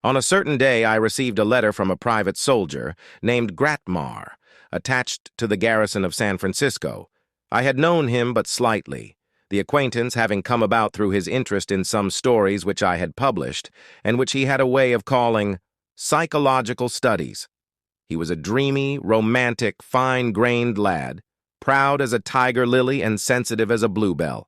On a certain day, I received a letter from a private soldier named Gratmar, attached to the garrison of San Francisco. I had known him but slightly, the acquaintance having come about through his interest in some stories which I had published, and which he had a way of calling psychological studies. He was a dreamy, romantic, fine-grained lad, proud as a tiger lily and sensitive as a bluebell.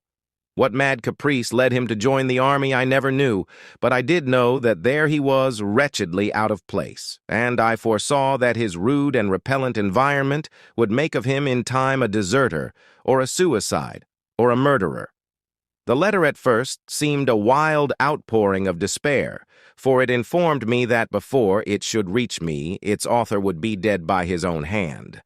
What mad caprice led him to join the army I never knew, but I did know that there he was wretchedly out of place, and I foresaw that his rude and repellent environment would make of him in time a deserter, or a suicide, or a murderer. The letter at first seemed a wild outpouring of despair, for it informed me that before it should reach me, its author would be dead by his own hand.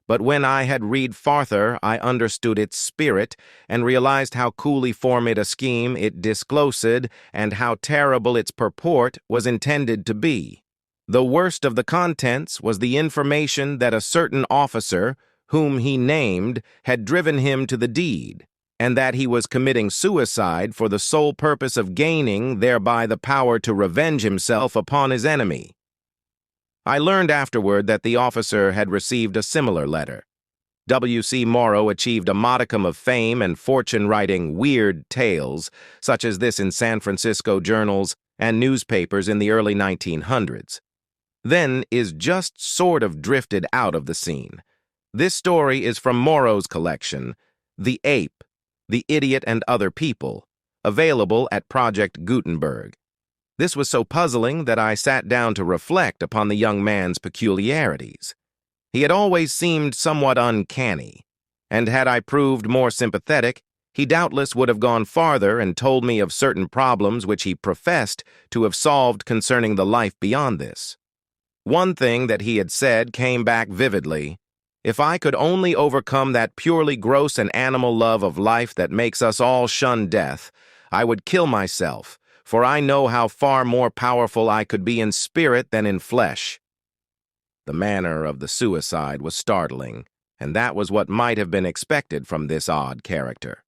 But when I had read farther, I understood its spirit, and realized how coolly formed a scheme it disclosed, and how terrible its purport was intended to be. The worst of the contents was the information that a certain officer, whom he named, had driven him to the deed, and that he was committing suicide for the sole purpose of gaining thereby the power to revenge himself upon his enemy. I learned afterward that the officer had received a similar letter. W.C. Morrow achieved a modicum of fame and fortune writing weird tales, such as this in San Francisco journals and newspapers in the early 1900s. Then is just sort of drifted out of the scene. This story is from Morrow's collection, The Ape, The Idiot and Other People, available at Project Gutenberg. This was so puzzling that I sat down to reflect upon the young man's peculiarities. He had always seemed somewhat uncanny, and had I proved more sympathetic, he doubtless would have gone farther and told me of certain problems which he professed to have solved concerning the life beyond this. One thing that he had said came back vividly. If I could only overcome that purely gross and animal love of life that makes us all shun death, I would kill myself, for I know how far more powerful I could be in spirit than in flesh. The manner of the suicide was startling, and that was what might have been expected from this odd character.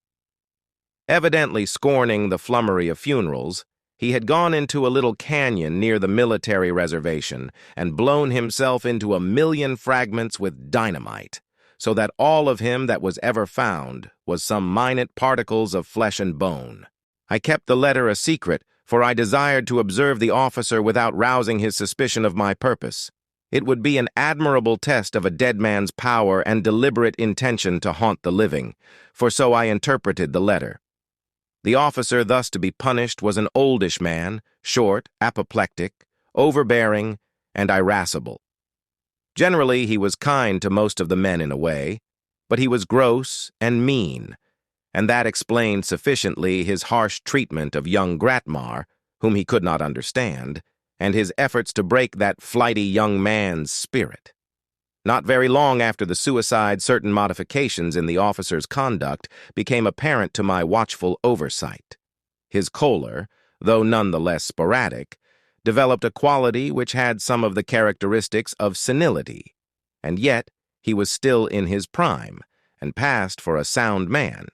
Evidently scorning the flummery of funerals, he had gone into a little canyon near the military reservation and blown himself into 1,000,000 fragments with dynamite, so that all of him that was ever found was some minute particles of flesh and bone. I kept the letter a secret, for I desired to observe the officer without rousing his suspicion of my purpose. It would be an admirable test of a dead man's power and deliberate intention to haunt the living, for so I interpreted the letter. The officer thus to be punished was an oldish man, short, apoplectic, overbearing, and irascible. Generally, he was kind to most of the men in a way, but he was gross and mean, and that explained sufficiently his harsh treatment of young Gratmar, whom he could not understand, and his efforts to break that flighty young man's spirit. Not very long after the suicide, certain modifications in the officer's conduct became apparent to my watchful oversight. His choler, though none the less sporadic, developed a quality which had some of the characteristics of senility, and yet he was still in his prime, and passed for a sound man.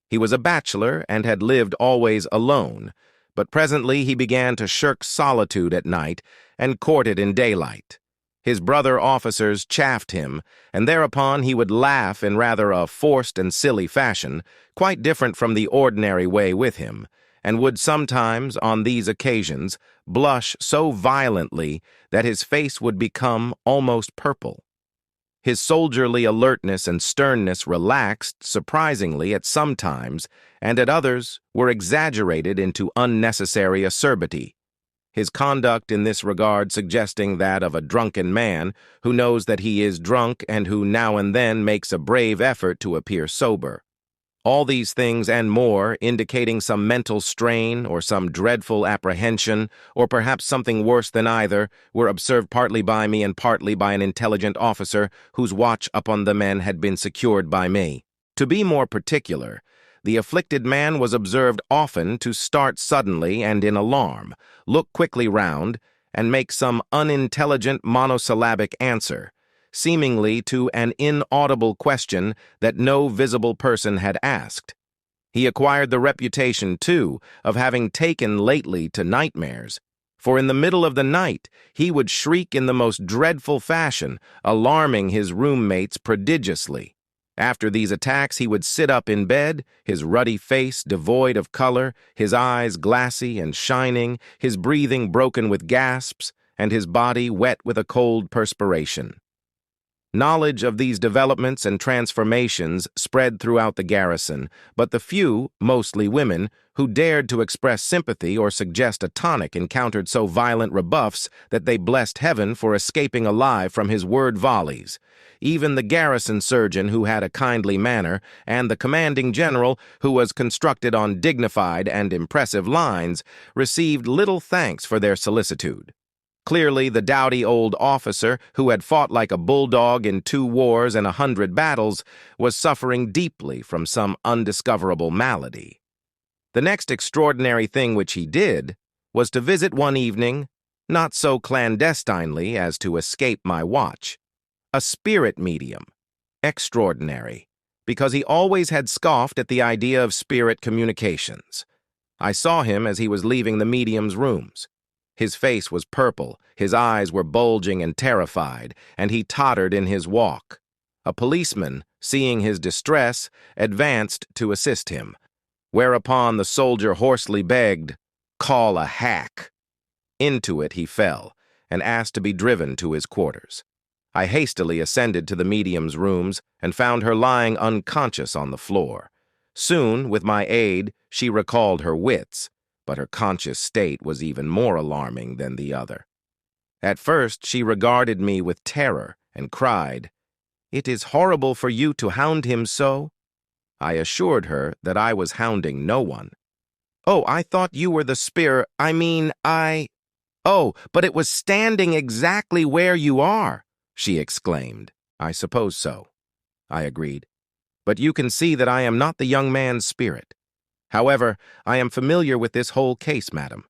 He was a bachelor and had lived always alone, but presently he began to shirk solitude at night and court it in daylight. His brother officers chaffed him, and thereupon he would laugh in rather a forced and silly fashion, quite different from the ordinary way with him, and would sometimes, on these occasions, blush so violently that his face would become almost purple. His soldierly alertness and sternness relaxed surprisingly at some times, and at others were exaggerated into unnecessary acerbity. His conduct in this regard suggesting that of a drunken man who knows that he is drunk and who now and then makes a brave effort to appear sober. All these things and more, indicating some mental strain or some dreadful apprehension, or perhaps something worse than either, were observed partly by me and partly by an intelligent officer whose watch upon the men had been secured by me. To be more particular, the afflicted man was observed often to start suddenly and in alarm, look quickly round, and make some unintelligent monosyllabic answer, seemingly to an inaudible question that no visible person had asked. He acquired the reputation, too, of having taken lately to nightmares, for in the middle of the night he would shriek in the most dreadful fashion, alarming his roommates prodigiously. After these attacks he would sit up in bed, his ruddy face devoid of color, his eyes glassy and shining, his breathing broken with gasps, and his body wet with a cold perspiration. Knowledge of these developments and transformations spread throughout the garrison, but the few, mostly women, who dared to express sympathy or suggest a tonic encountered so violent rebuffs that they blessed heaven for escaping alive from his word volleys. Even the garrison surgeon, who had a kindly manner, and the commanding general, who was constructed on dignified and impressive lines, received little thanks for their solicitude. Clearly, the doughty old officer, who had fought like a bulldog in 2 wars and 100 battles, was suffering deeply from some undiscoverable malady. The next extraordinary thing which he did was to visit one evening, not so clandestinely as to escape my watch, a spirit medium. Extraordinary, because he always had scoffed at the idea of spirit communications. I saw him as he was leaving the medium's rooms. His face was purple, his eyes were bulging and terrified, and he tottered in his walk. A policeman, seeing his distress, advanced to assist him, whereupon the soldier hoarsely begged, "Call a hack." Into it he fell, and asked to be driven to his quarters. I hastily ascended to the medium's rooms and found her lying unconscious on the floor. Soon, with my aid, she recalled her wits, but her conscious state was even more alarming than the other. At first, she regarded me with terror and cried, "It is horrible for you to hound him so." I assured her that I was hounding no one. "Oh, I thought you were the Oh, but it was standing exactly where you are," she exclaimed. "I suppose so," I agreed. "But you can see that I am not the young man's spirit. However, I am familiar with this whole case, madam,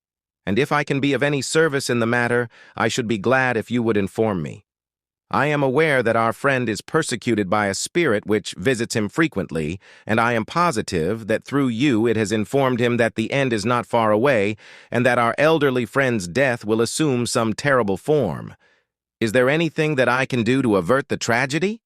and if I can be of any service in the matter, I should be glad if you would inform me. I am aware that our friend is persecuted by a spirit which visits him frequently, and I am positive that through you it has informed him that the end is not far away, and that our elderly friend's death will assume some terrible form. Is there anything that I can do to avert the tragedy?"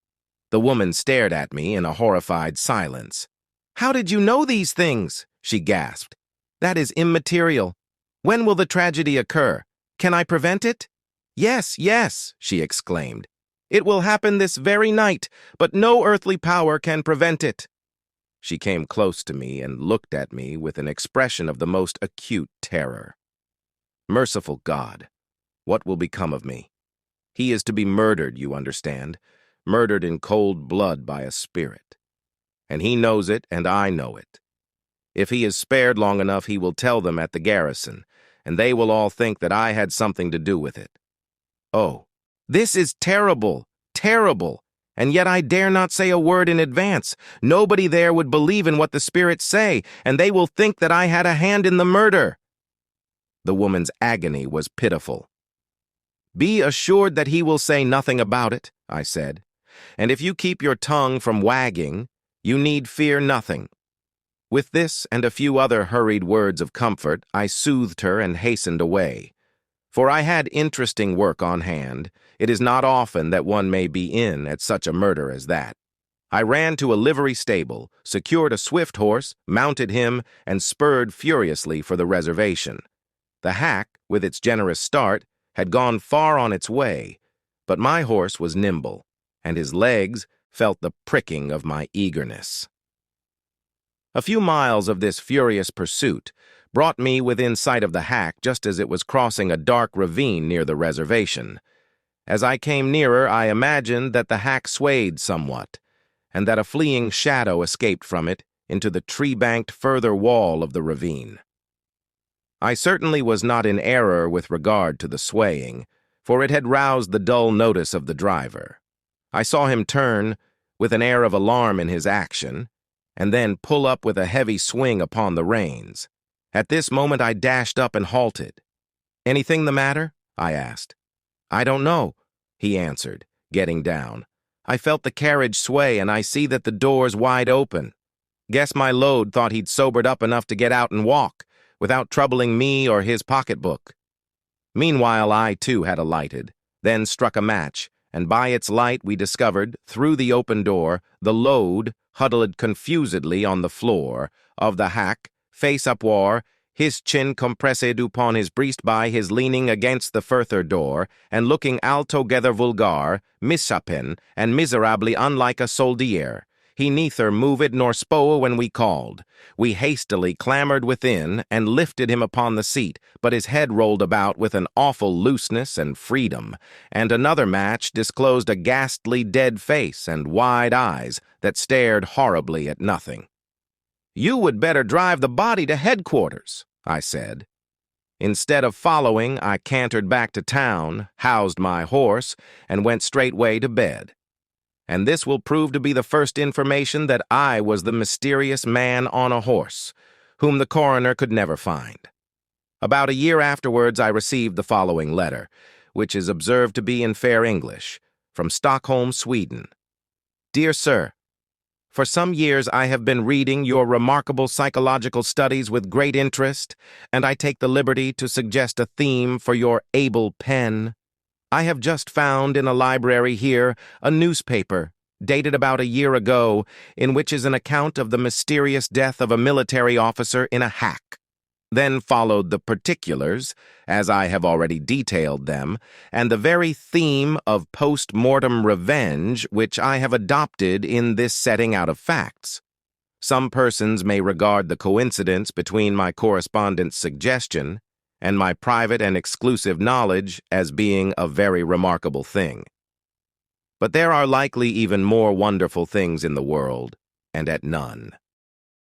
The woman stared at me in a horrified silence. "How did you know these things?" she gasped. "That is immaterial. When will the tragedy occur? Can I prevent it?" "Yes, yes," she exclaimed. "It will happen this very night, but no earthly power can prevent it." She came close to me and looked at me with an expression of the most acute terror. Merciful God, what will become of me? He is to be murdered, you understand, murdered in cold blood by a spirit. And he knows it, and I know it. If he is spared long enough, he will tell them at the garrison, and they will all think that I had something to do with it. Oh, this is terrible, terrible, and yet I dare not say a word in advance. Nobody there would believe in what the spirits say, and they will think that I had a hand in the murder. The woman's agony was pitiful. "Be assured that he will say nothing about it," I said, "and if you keep your tongue from wagging, you need fear nothing." With this and a few other hurried words of comfort, I soothed her and hastened away. For I had interesting work on hand. It is not often that one may be in at such a murder as that. I ran to a livery stable, secured a swift horse, mounted him, and spurred furiously for the reservation. The hack, with its generous start, had gone far on its way, but my horse was nimble, and his legs felt the pricking of my eagerness. A few miles of this furious pursuit brought me within sight of the hack just as it was crossing a dark ravine near the reservation. As I came nearer, I imagined that the hack swayed somewhat, and that a fleeing shadow escaped from it into the tree-banked further wall of the ravine. I certainly was not in error with regard to the swaying, for it had roused the dull notice of the driver. I saw him turn, with an air of alarm in his action, and then pull up with a heavy swing upon the reins. At this moment I dashed up and halted. "Anything the matter?" I asked. "I don't know," he answered, getting down. "I felt the carriage sway, and I see that the door's wide open. Guess my load thought he'd sobered up enough to get out and walk, without troubling me or his pocketbook." Meanwhile, I too had alighted, then struck a match, and by its light we discovered, through the open door, the load, huddled confusedly on the floor, of the hack, face upwar, his chin compressed upon his breast by his leaning against the further door, and looking altogether vulgar, misshapen, and miserably unlike a soldier. He neither moved nor spoke when we called. We hastily clambered within, and lifted him upon the seat, but his head rolled about with an awful looseness and freedom, and another match disclosed a ghastly dead face and wide eyes that stared horribly at nothing. "You would better drive the body to headquarters," I said. Instead of following, I cantered back to town, housed my horse, and went straightway to bed. And this will prove to be the first information that I was the mysterious man on a horse, whom the coroner could never find. About a year afterwards, I received the following letter, which is observed to be in fair English, from Stockholm, Sweden. Dear Sir, for some years I have been reading your remarkable psychological studies with great interest, and I take the liberty to suggest a theme for your able pen. I have just found in a library here a newspaper, dated about a year ago, in which is an account of the mysterious death of a military officer in a hack. Then followed the particulars, as I have already detailed them, and the very theme of post-mortem revenge which I have adopted in this setting out of facts. Some persons may regard the coincidence between my correspondent's suggestion and my private and exclusive knowledge as being a very remarkable thing. But there are likely even more wonderful things in the world, and at none.